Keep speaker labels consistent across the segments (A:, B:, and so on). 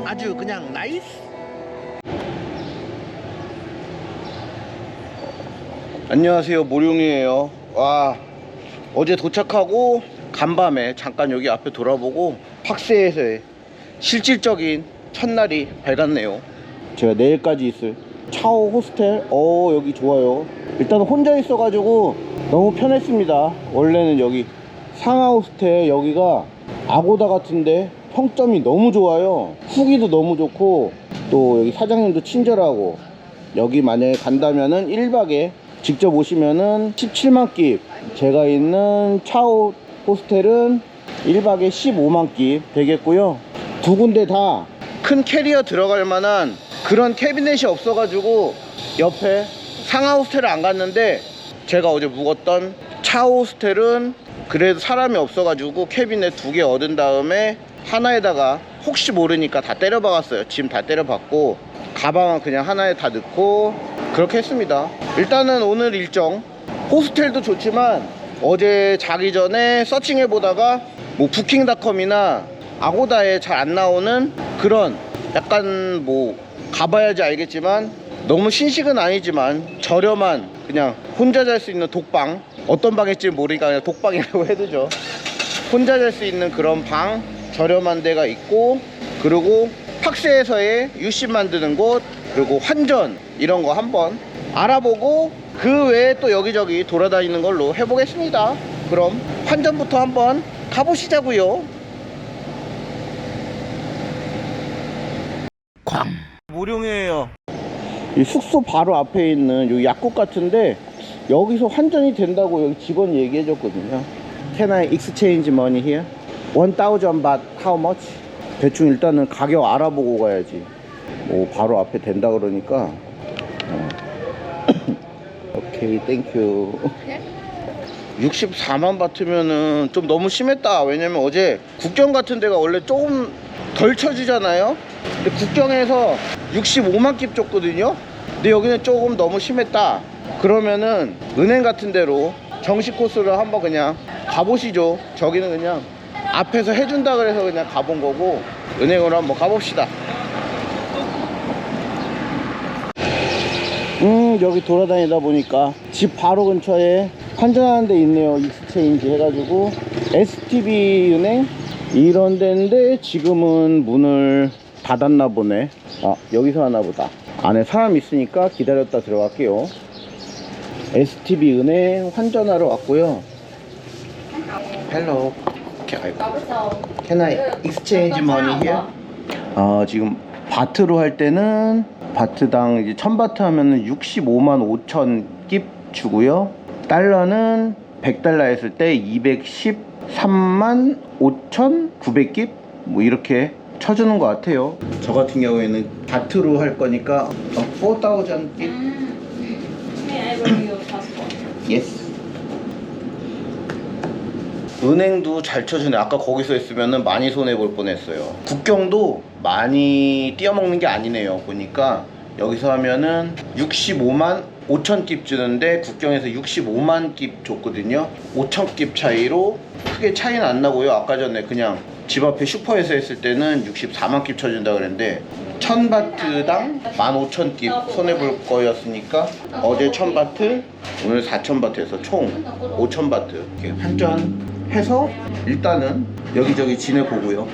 A: 아주 그냥 나이스. 안녕하세요, 모룡이에요. 와, 어제 도착하고 간밤에 잠깐 여기 앞에 돌아보고 확세에서의 실질적인 첫날이 밝았네요. 제가 내일까지 있을 차오 호스텔, 여기 좋아요. 일단 혼자 있어가지고 너무 편했습니다. 원래는 여기 상하 호스텔, 여기가 아고다 같은데 평점이 너무 좋아요. 후기도 너무 좋고, 또 여기 사장님도 친절하고, 여기 만약에 간다면은 1박에 직접 오시면은 17만 깁, 제가 있는 차오 호스텔은 1박에 15만 깁 되겠고요. 두 군데 다 큰 캐리어 들어갈 만한 그런 캐비넷이 없어가지고 옆에 상하 호스텔을 안 갔는데, 제가 어제 묵었던 차오 호스텔은 그래도 사람이 없어가지고 캐비넷 2개 얻은 다음에 하나에다가 혹시 모르니까 다 때려 박았어요. 짐 다 때려 박고 가방은 그냥 하나에 다 넣고 그렇게 했습니다. 일단은 오늘 일정, 호스텔도 좋지만 어제 자기 전에 서칭해 보다가 뭐 부킹닷컴이나 아고다에 잘 안 나오는 그런 약간 뭐 가봐야지 알겠지만 너무 신식은 아니지만 저렴한 그냥 혼자 잘 수 있는 독방, 어떤 방일지 모르니까 그냥 독방이라고 해두죠. 혼자 잘 수 있는 그런 방, 저렴한 데가 있고, 그리고 팍스에서의 유심 만드는 곳, 그리고 환전 이런 거 한번 알아보고 그 외에 또 여기저기 돌아다니는 걸로 해보겠습니다. 그럼 환전부터 한번 가보시자고요. 모룡이에요. 이 숙소 바로 앞에 있는 요 약국 같은데 여기서 환전이 된다고 여기 직원이 얘기해 줬거든요. Can I exchange money here? 1000 baht, how much? 대충 일단은 가격 알아보고 가야지. 뭐 바로 앞에 된다 그러니까. 오케이, 땡큐. 64만 바트면은 좀 너무 심했다. 왜냐면 어제 국경 같은 데가 원래 조금 덜 쳐주잖아요. 근데 국경에서 65만 깁 줬거든요. 근데 여기는 조금 너무 심했다. 그러면은 은행 같은 데로 정식 코스를 한번 그냥 가보시죠. 저기는 그냥 앞에서 해준다 그래서 그냥 가본 거고, 은행으로 한번 가봅시다. 여기 돌아다니다 보니까 집 바로 근처에 환전하는 데 있네요. 익스체인지 해가지고 STB 은행 이런 데인데 지금은 문을 닫았나 보네. 아, 여기서 하나 보다. 안에 사람 있으니까 기다렸다 들어갈게요. STB 은행 환전하러 왔고요. Hello. Can I exchange money here? 지금 바트로 할 때는 바트당 이제 1000바트 하면은 65만 5천 깁 주고요. 달러는 100달러 했을 때 213만 5천 900깁 뭐 이렇게 쳐주는 것 같아요. 저 같은 경우에는 바트로 할 거니까 4,000 깁. Yes. 은행도 잘 쳐주네. 아까 거기서 했으면 많이 손해볼 뻔했어요. 국경도 많이 띄어먹는 게 아니네요. 보니까 여기서 하면은 65만 5천 깁 주는데 국경에서 65만 깁 줬거든요. 5천 깁 차이로 크게 차이는 안 나고요. 아까 전에 그냥 집 앞에 슈퍼에서 했을 때는 64만 깁 쳐준다 그랬는데 1000바트당 15,000 깁 손해볼 거였으니까 어제 1000바트, 오늘 4000바트에서 총 5000바트 이렇게 환전해서 일단은 여기저기 지내보고요.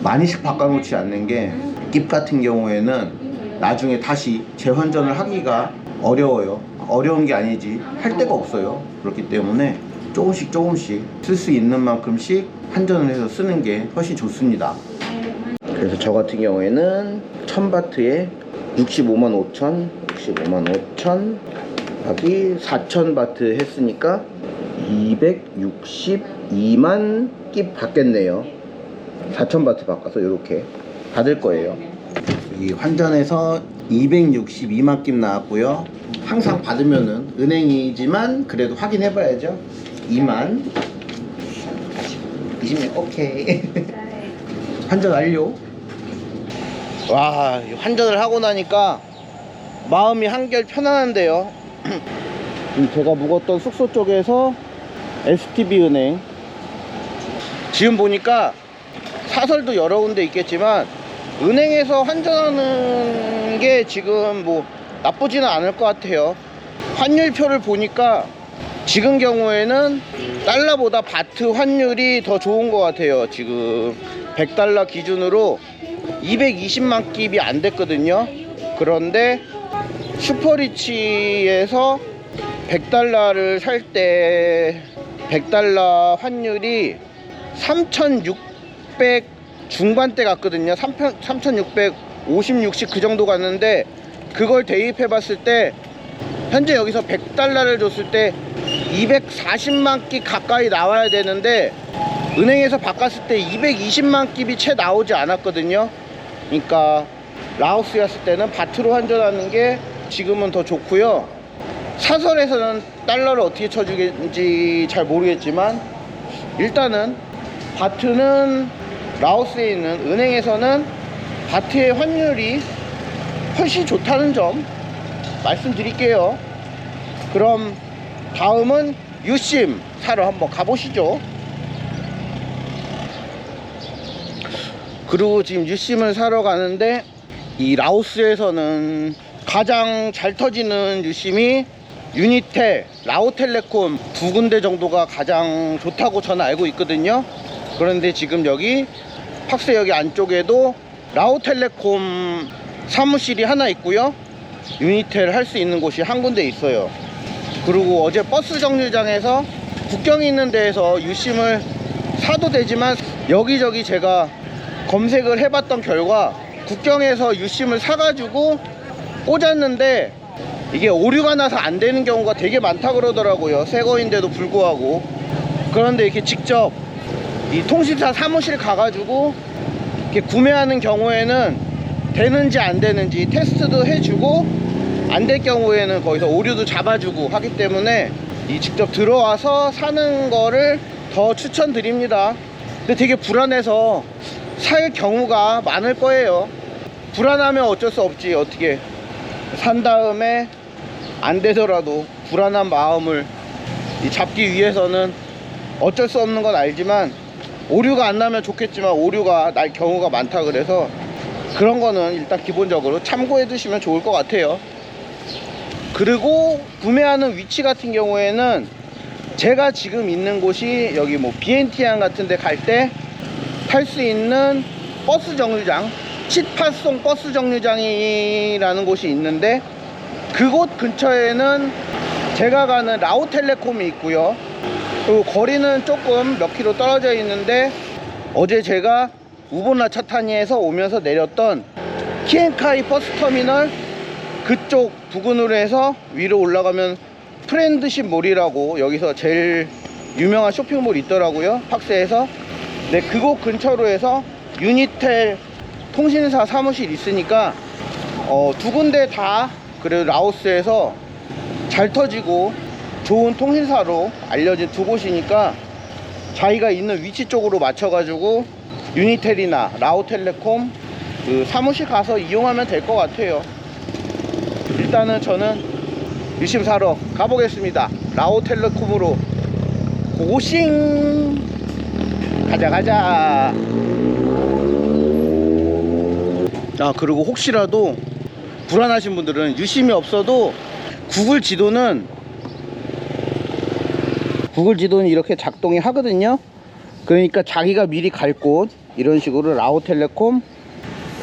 A: 많이씩 바꿔놓지 않는 게 깁 같은 경우에는 나중에 다시 재환전을 하기가 어려워요. 어려운 게 아니지 할 데가 없어요. 그렇기 때문에 조금씩 쓸 수 있는 만큼씩 환전을 해서 쓰는 게 훨씬 좋습니다. 그래서 저 같은 경우에는 1000바트에 65만 5천, 65만 5천 여기 4000바트 했으니까 262만 깁 받겠네요. 4000바트 바꿔서 이렇게 받을 거예요. 여기 환전해서 262만 깁 나왔고요. 항상 받으면은 은행이지만 그래도 확인해 봐야죠. 2만 20년 오케이. 환전 완료. 와, 환전을 하고 나니까 마음이 한결 편안한데요. 제가 묵었던 숙소 쪽에서 STB은행, 지금 보니까 사설도 여러 군데 있겠지만 은행에서 환전하는 게 지금 뭐 나쁘지는 않을 것 같아요. 환율표를 보니까 지금 경우에는 달러보다 바트 환율이 더 좋은 것 같아요. 지금 100달러 기준으로 220만 깁이 안 됐거든요. 그런데 슈퍼리치에서 100달러를 살 때 100달러 환율이 3600 중반대 갔거든요. 3650, 60 그 정도 갔는데, 그걸 대입해 봤을 때 현재 여기서 100달러를 줬을 때 240만 깁 가까이 나와야 되는데 은행에서 바꿨을 때 220만 깁이 채 나오지 않았거든요. 그러니까 라오스에 왔을 때는 바트로 환전하는 게 지금은 더 좋고요. 사설에서는 달러를 어떻게 쳐주는지 잘 모르겠지만 일단은 바트는 라오스에 있는 은행에서는 바트의 환율이 훨씬 좋다는 점 말씀드릴게요. 그럼 다음은 유심 사러 한번 가보시죠. 그리고 지금 유심을 사러 가는데, 이 라오스에서는 가장 잘 터지는 유심이 유니텔, 라오텔레콤 두 군데 정도가 가장 좋다고 저는 알고 있거든요. 그런데 지금 여기 팍스 여기 안쪽에도 라오텔레콤 사무실이 하나 있고요, 유니텔 할 수 있는 곳이 한 군데 있어요. 그리고 어제 버스 정류장에서 국경이 있는 데에서 유심을 사도 되지만 여기저기 제가 검색을 해봤던 결과 국경에서 유심을 사가지고 꽂았는데 이게 오류가 나서 안 되는 경우가 되게 많다 그러더라고요. 새 거인데도 불구하고. 그런데 이렇게 직접 이 통신사 사무실 가가지고 이렇게 구매하는 경우에는 되는지 안 되는지 테스트도 해주고, 안 될 경우에는 거기서 오류도 잡아주고 하기 때문에 이 직접 들어와서 사는 거를 더 추천드립니다. 근데 되게 불안해서 살 경우가 많을 거예요. 불안하면 어쩔 수 없지. 어떻게 산 다음에 안 되더라도 불안한 마음을 잡기 위해서는 어쩔 수 없는 건 알지만, 오류가 안 나면 좋겠지만 오류가 날 경우가 많다 그래서 그런 거는 일단 기본적으로 참고해 두시면 좋을 것 같아요. 그리고 구매하는 위치 같은 경우에는 제가 지금 있는 곳이 여기 뭐 비엔티안 같은 데 갈 때 탈 수 있는 버스 정류장, 칫파송 버스 정류장이라는 곳이 있는데, 그곳 근처에는 제가 가는 라오텔레콤이 있고요. 그리고 거리는 조금 몇 킬로 떨어져 있는데, 어제 제가 우보나 차타니에서 오면서 내렸던 키엔카이 버스터미널 그쪽 부근으로 해서 위로 올라가면 프렌드십 몰이라고 여기서 제일 유명한 쇼핑몰이 있더라고요, 팍스에서. 네, 그곳 근처로 해서 유니텔 통신사 사무실 있으니까 두 군데 다 그래도 라오스에서 잘 터지고 좋은 통신사로 알려진 두 곳이니까 자기가 있는 위치 쪽으로 맞춰가지고 유니텔이나 라오텔레콤 그 사무실 가서 이용하면 될 것 같아요. 일단은 저는 유심 사러 가보겠습니다. 라오텔레콤으로 고고싱! 가자. 그리고 혹시라도 불안하신 분들은 유심이 없어도 구글 지도는 이렇게 작동이 하거든요. 그러니까 자기가 미리 갈 곳 이런 식으로 라오텔레콤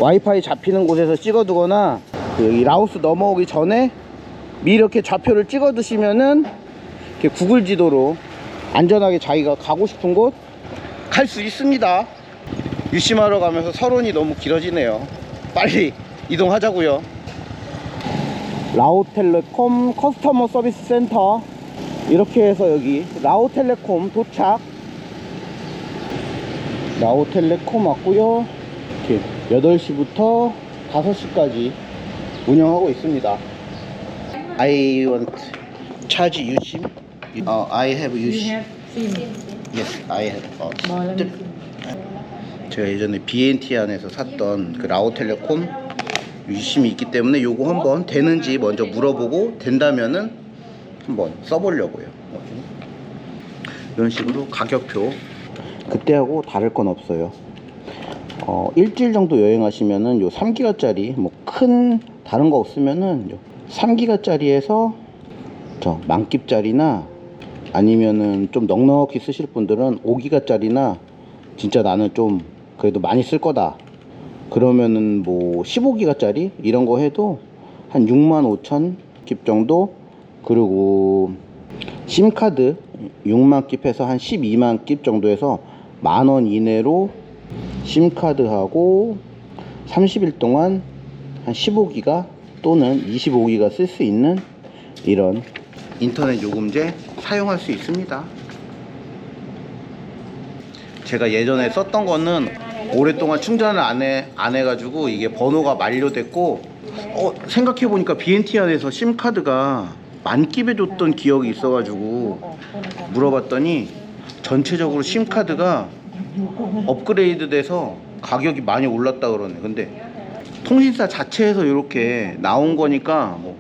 A: 와이파이 잡히는 곳에서 찍어두거나, 여기 라오스 넘어오기 전에 미리 이렇게 좌표를 찍어 두시면은 이렇게 구글 지도로 안전하게 자기가 가고 싶은 곳 갈 수 있습니다. 유심하러 가면서 서론이 너무 길어지네요. 빨리 이동하자고요. 라오텔레콤 커스터머 서비스 센터, 이렇게 해서 여기 라오텔레콤 도착. 라오텔레콤 왔고요. 이렇게 8시부터 5시까지 운영하고 있습니다. I want charge 유심. I have 유심. Yes, I have. 제가 예전에 비엔티안에서 샀던 그 라오텔레콤 유심이 있기 때문에 요거 한번 되는지 먼저 물어보고 된다면은 한번 써보려고요. 이런 식으로 가격표 그때하고 다를 건 없어요. 일주일 정도 여행하시면은 요 3기가짜리 뭐 큰 다른 거 없으면은 요 3기가짜리에서 저 만깁짜리나 아니면은 좀 넉넉히 쓰실 분들은 5기가짜리나 진짜 나는 좀 그래도 많이 쓸 거다 그러면은 뭐 15기가짜리 이런 거 해도 한 65,000깁 정도, 그리고 심카드 6만 깁 해서 한 12만 깁 정도 해서 10,000원 이내로 심카드하고 30일 동안 한 15기가 또는 25기가 쓸 수 있는 이런 인터넷 요금제 사용할 수 있습니다. 제가 예전에 썼던 거는 오랫동안 충전을 안 해가지고 이게 번호가 만료됐고, 생각해보니까 BNT 안에서 심카드가 만깁에 줬던 기억이 있어가지고 물어봤더니 전체적으로 심카드가 업그레이드 돼서 가격이 많이 올랐다 그러네. 근데 통신사 자체에서 이렇게 나온 거니까 뭐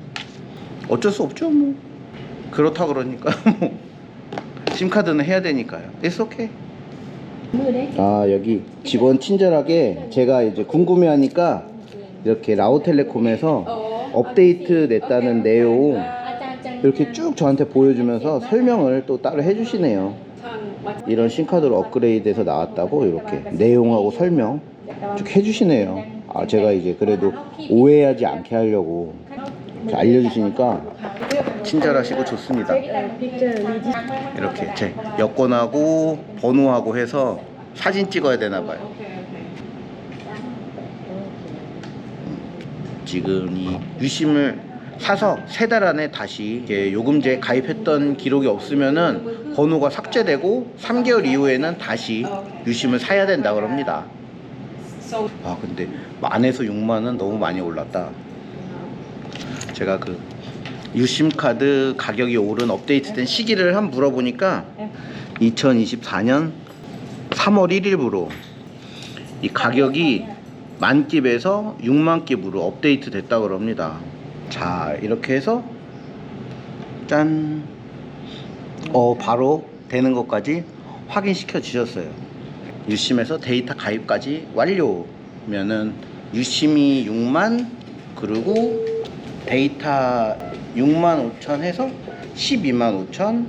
A: 어쩔 수 없죠. 뭐 그렇다 그러니까 뭐 심카드는 해야 되니까요. It's okay. 여기 직원 친절하게 제가 이제 궁금해하니까 이렇게 라오텔레콤에서 업데이트 냈다는 내용 이렇게 쭉 저한테 보여주면서 설명을 또 따로 해주시네요. 이런 심카드로 업그레이드해서 나왔다고 이렇게 내용하고 설명 쭉 해주시네요. 제가 이제 그래도 오해하지 않게 하려고 알려주시니까 친절하시고 좋습니다. 이렇게 제 여권하고 번호하고 해서 사진 찍어야 되나봐요. 지금 이 유심을 사서 3달 안에 다시 요금제 가입했던 기록이 없으면은 번호가 삭제되고 3개월 이후에는 다시 유심을 사야 된다 그럽니다. 근데 10,000에서 60,000원 너무 많이 올랐다. 제가 그 유심카드 가격이 오른 업데이트된 시기를 한번 물어보니까 2024년 3월 1일부로 이 가격이 10,000깁에서 60,000깁으로 업데이트 됐다 그럽니다. 자, 이렇게 해서 짠, 바로 되는 것까지 확인시켜 주셨어요. 유심에서 데이터 가입까지 완료면은 유심이 6만, 그리고 데이터 65,000 해서 125,000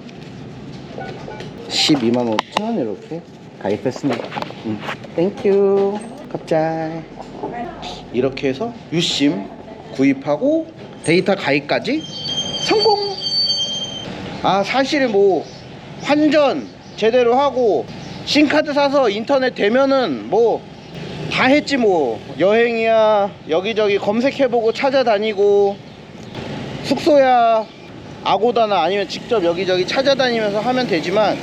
A: 125,000 이렇게 가입했습니다. 땡큐 갑자기. 이렇게 해서 유심 구입하고 데이터 가입까지 성공. 사실 뭐 환전 제대로 하고 심카드 사서 인터넷 되면은 뭐 다 했지. 뭐 여행이야 여기저기 검색해보고 찾아다니고, 숙소야 아고다나 아니면 직접 여기저기 찾아다니면서 하면 되지만,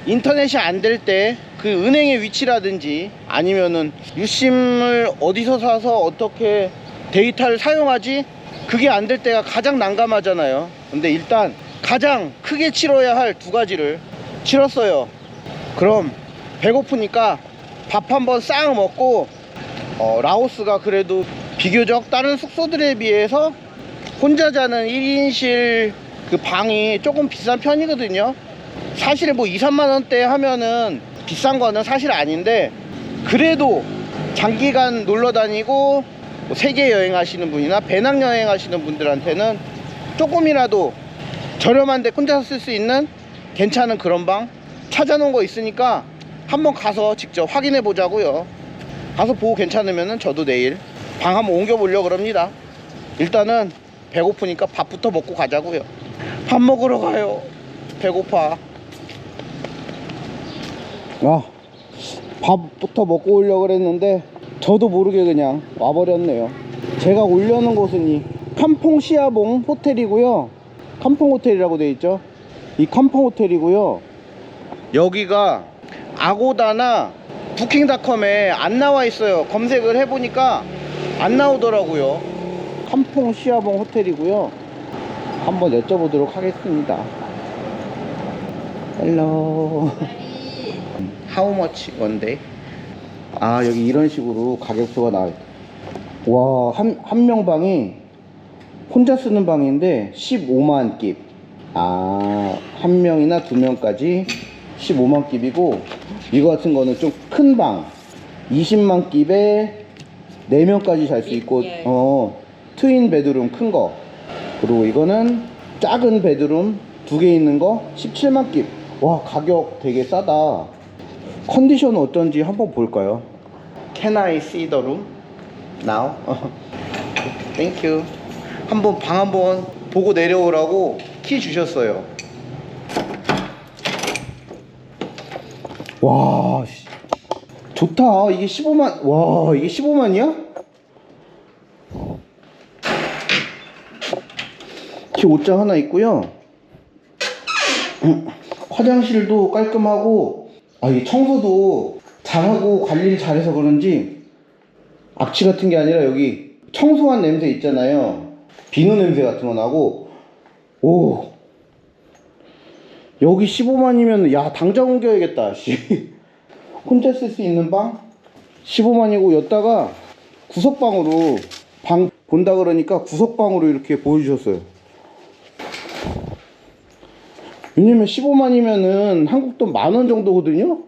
A: 인터넷이 안 될 때 그 은행의 위치라든지 아니면은 유심을 어디서 사서 어떻게 데이터를 사용하지, 그게 안 될 때가 가장 난감하잖아요. 근데 일단 가장 크게 치러야 할 2가지를 치렀어요. 그럼 배고프니까 밥 한번 싹 먹고, 라오스가 그래도 비교적 다른 숙소들에 비해서 혼자 자는 1인실 그 방이 조금 비싼 편이거든요. 사실 뭐 2-3만원대 하면은 비싼 거는 사실 아닌데, 그래도 장기간 놀러 다니고 뭐 세계 여행 하시는 분이나 배낭여행 하시는 분들한테는 조금이라도 저렴한데 혼자서 쓸 수 있는 괜찮은 그런 방 찾아놓은 거 있으니까 한번 가서 직접 확인해 보자고요. 가서 보고 괜찮으면은 저도 내일 방 한번 옮겨 보려고 합니다. 일단은 배고프니까 밥부터 먹고 가자고요. 밥 먹으러 가요. 배고파. 밥부터 먹고 오려고 그랬는데 저도 모르게 그냥 와버렸네요. 제가 오려는 곳은 이 캄퐁 시아봉 호텔이고요. 캄퐁 호텔이라고 되어 있죠. 이 캄퐁 호텔이고요. 여기가 아고다나 부킹닷컴에 안 나와 있어요. 검색을 해보니까 안 나오더라고요. 캄퐁 시아봉 호텔이고요. 한번 여쭤보도록 하겠습니다. 헬로. How much one day? 여기 이런 식으로 가격표가 나와요. 와, 한 명방이 혼자 쓰는 방인데 15만 깁. 아, 한 명이나 두 명까지 15만 깁이고, 이거 같은 거는 좀 큰 방 20만 깁에 4명까지 잘 수 있고,
B: 예.
A: 트윈 베드룸 큰 거. 그리고 이거는 작은 베드룸 2개 있는 거 17만 깁. 와, 가격 되게 싸다. 컨디션은 어떤지 한번 볼까요? Can I see the room now? Thank you. 한번 방 한번 보고 내려오라고 키 주셨어요. 와, 좋다. 이게 15만. 와, 이게 15만이야? 키 옷장 하나 있고요. 화장실도 깔끔하고, 이 청소도 잘하고 관리를 잘해서 그런지 악취 같은 게 아니라 여기 청소한 냄새 있잖아요. 비누 냄새 같은 거 나고. 오, 여기 15만이면 야, 당장 옮겨야겠다. 혼자 쓸 수 있는 방 15만이고, 여기다가 구석방으로 방 본다 그러니까 구석방으로 이렇게 보여주셨어요. 왜냐면 15만이면은 한국 돈 10,000원 정도거든요.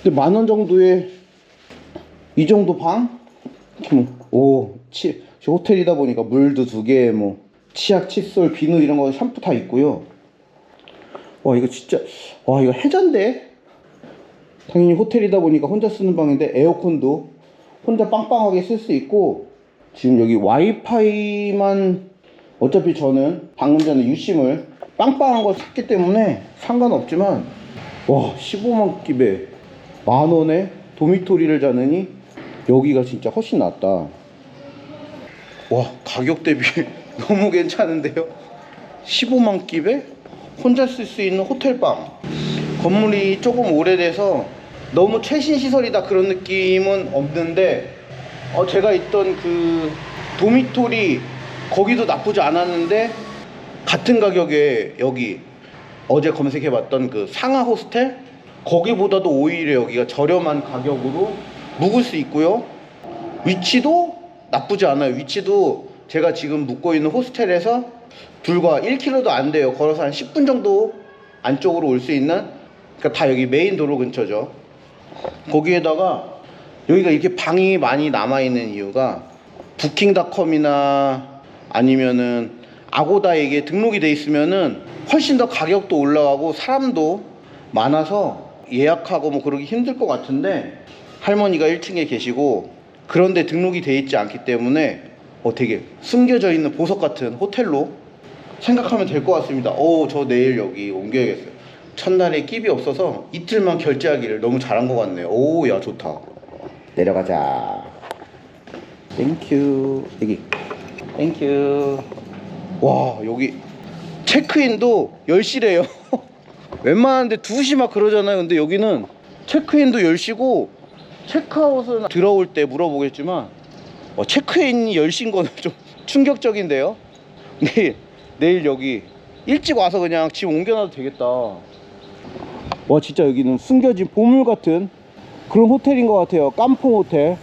A: 근데 10,000원 정도에 이 정도 방? 오, 호텔이다 보니까 물도 2개, 뭐 치약, 칫솔, 비누 이런 거 샴푸 다 있고요. 와, 이거 진짜, 와, 이거 해잔데? 당연히 호텔이다 보니까 혼자 쓰는 방인데 에어컨도 혼자 빵빵하게 쓸 수 있고, 지금 여기 와이파이만, 어차피 저는 방금 전에 유심을 빵빵한 거 샀기 때문에 상관없지만, 와, 15만 깁에 10,000원에 도미토리를 자느니 여기가 진짜 훨씬 낫다. 와, 가격 대비 너무 괜찮은데요? 15만 깁에 혼자 쓸 수 있는 호텔방. 건물이 조금 오래돼서 너무 최신 시설이다 그런 느낌은 없는데, 제가 있던 그 도미토리 거기도 나쁘지 않았는데, 같은 가격에 여기 어제 검색해봤던 그 상하 호스텔 거기보다도 오히려 여기가 저렴한 가격으로 묵을 수 있고요. 위치도 나쁘지 않아요. 위치도 제가 지금 묵고 있는 호스텔에서 불과 1km도 안 돼요. 걸어서 한 10분 정도 안쪽으로 올 수 있는, 그러니까 다 여기 메인 도로 근처죠. 거기에다가 여기가 이렇게 방이 많이 남아있는 이유가 부킹닷컴이나 아니면은 아고다에게 등록이 돼 있으면은 훨씬 더 가격도 올라가고 사람도 많아서 예약하고 뭐 그러기 힘들 것 같은데, 할머니가 1층에 계시고 그런데 등록이 돼 있지 않기 때문에 되게 숨겨져 있는 보석 같은 호텔로 생각하면 될 것 같습니다. 저 내일 여기 옮겨야겠어요. 첫날에 끼비 없어서 이틀만 결제하기를 너무 잘한 것 같네요. 오, 야, 좋다. 내려가자. 땡큐. 여기 땡큐. 와, 여기 체크인도 10시래요 웬만한데 2시 막 그러잖아요. 근데 여기는 체크인도 10시고 체크아웃은 들어올 때 물어보겠지만, 체크인이 10시인 거는 좀 충격적인데요. 내일 여기 일찍 와서 그냥 집 옮겨놔도 되겠다. 와, 진짜 여기는 숨겨진 보물 같은 그런 호텔인 것 같아요. 깐풍 호텔.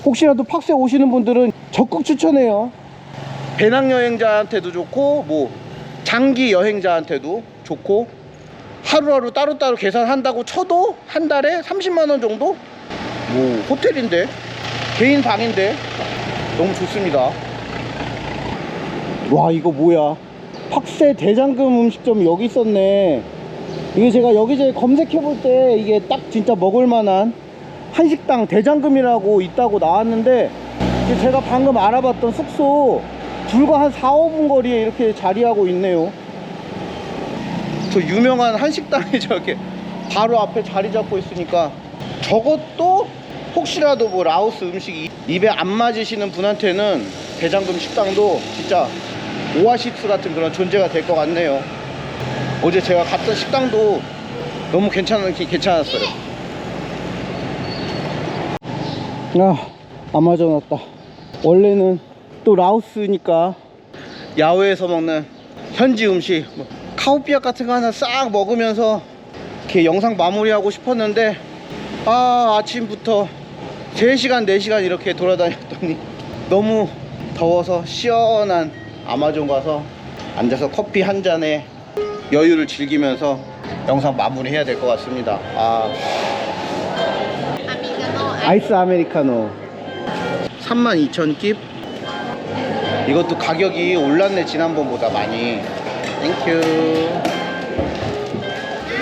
A: 혹시라도 팍세 오시는 분들은 적극 추천해요. 배낭여행자한테도 좋고, 뭐 장기 여행자한테도 좋고, 하루하루 따로따로 계산한다고 쳐도 한 달에 30만원 정도? 뭐 호텔인데, 개인 방인데 너무 좋습니다. 와, 이거 뭐야, 팍세 대장금 음식점이 여기 있었네. 이게 제가 여기저기 검색해볼 때 이게 딱 진짜 먹을만한 한식당 대장금이라고 있다고 나왔는데, 제가 방금 알아봤던 숙소 불과 한 4-5분 거리에 이렇게 자리하고 있네요. 저 유명한 한식당이 저렇게 바로 앞에 자리 잡고 있으니까, 저것도 혹시라도 뭐 라오스 음식이 입에 안 맞으시는 분한테는 대장금 식당도 진짜 오아시스 같은 그런 존재가 될 것 같네요. 어제 제가 갔던 식당도 너무 괜찮았어요. 아마존 왔다. 원래는 또 라오스니까 야외에서 먹는 현지 음식, 뭐 카오피아 같은 거 하나 싹 먹으면서 이렇게 영상 마무리하고 싶었는데, 아침부터 3시간 4시간 이렇게 돌아다녔더니 너무 더워서 시원한 아마존 가서 앉아서 커피 한 잔에 여유를 즐기면서 영상 마무리해야 될 것 같습니다. 아이스 아메리카노 32,000깁. 이것도 가격이 올랐네, 지난번보다 많이. 땡큐.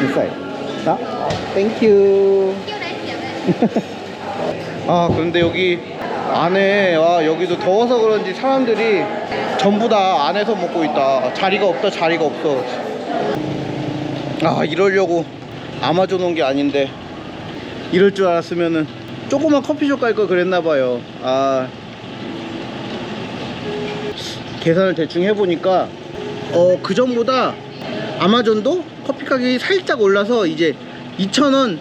A: 인사이드. 자, 땡큐. 그런데 여기 안에, 여기도 더워서 그런지 사람들이 전부 다 안에서 먹고 있다. 자리가 없다, 자리가 없어. 이러려고 아마존 온 게 아닌데, 이럴 줄 알았으면은 조그만 커피숍 갈 걸 그랬나봐요. 계산을 대충 해보니까 그 전보다 아마존도 커피 가격이 살짝 올라서 이제 2,000원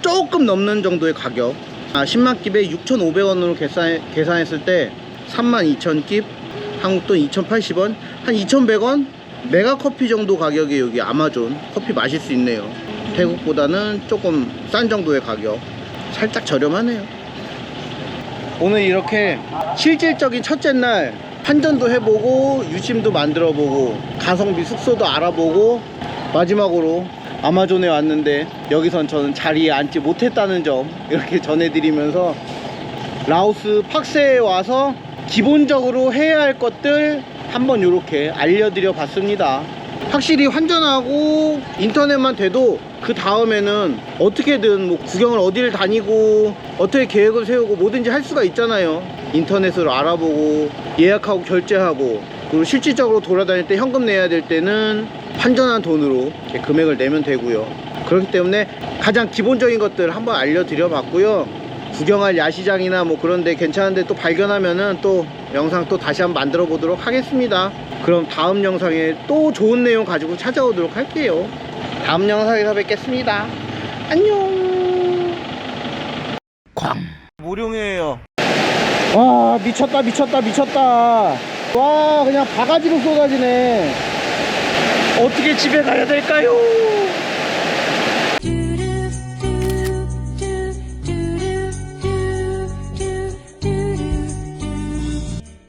A: 조금 넘는 정도의 가격. 10만 깁에 6,500원으로 계산했을 때 32,000깁, 한국 돈 2,080원, 한 2,100원 메가 커피 정도 가격에 여기 아마존 커피 마실 수 있네요. 태국보다는 조금 싼 정도의 가격. 살짝 저렴하네요. 오늘 이렇게 실질적인 첫째 날 환전도 해보고 유심도 만들어보고 가성비 숙소도 알아보고 마지막으로 아마존에 왔는데 여기선 저는 자리에 앉지 못했다는 점 이렇게 전해드리면서 라오스 팍세에 와서 기본적으로 해야 할 것들 한번 이렇게 알려드려 봤습니다. 확실히 환전하고 인터넷만 돼도 그 다음에는 어떻게든 뭐 구경을 어디를 다니고 어떻게 계획을 세우고 뭐든지 할 수가 있잖아요. 인터넷으로 알아보고 예약하고 결제하고, 그리고 실질적으로 돌아다닐 때 현금 내야 될 때는 환전한 돈으로 이렇게 금액을 내면 되고요. 그렇기 때문에 가장 기본적인 것들 한번 알려드려 봤고요. 구경할 야시장이나 뭐 그런데 괜찮은데 또 발견하면은 또 영상 또 다시 한번 만들어 보도록 하겠습니다. 그럼 다음 영상에 또 좋은 내용 가지고 찾아오도록 할게요. 다음 영상에서 뵙겠습니다. 안녕. 모룡이에요. 와, 미쳤다 미쳤다 미쳤다. 와, 그냥 바가지로 쏟아지네. 어떻게 집에 가야 될까요?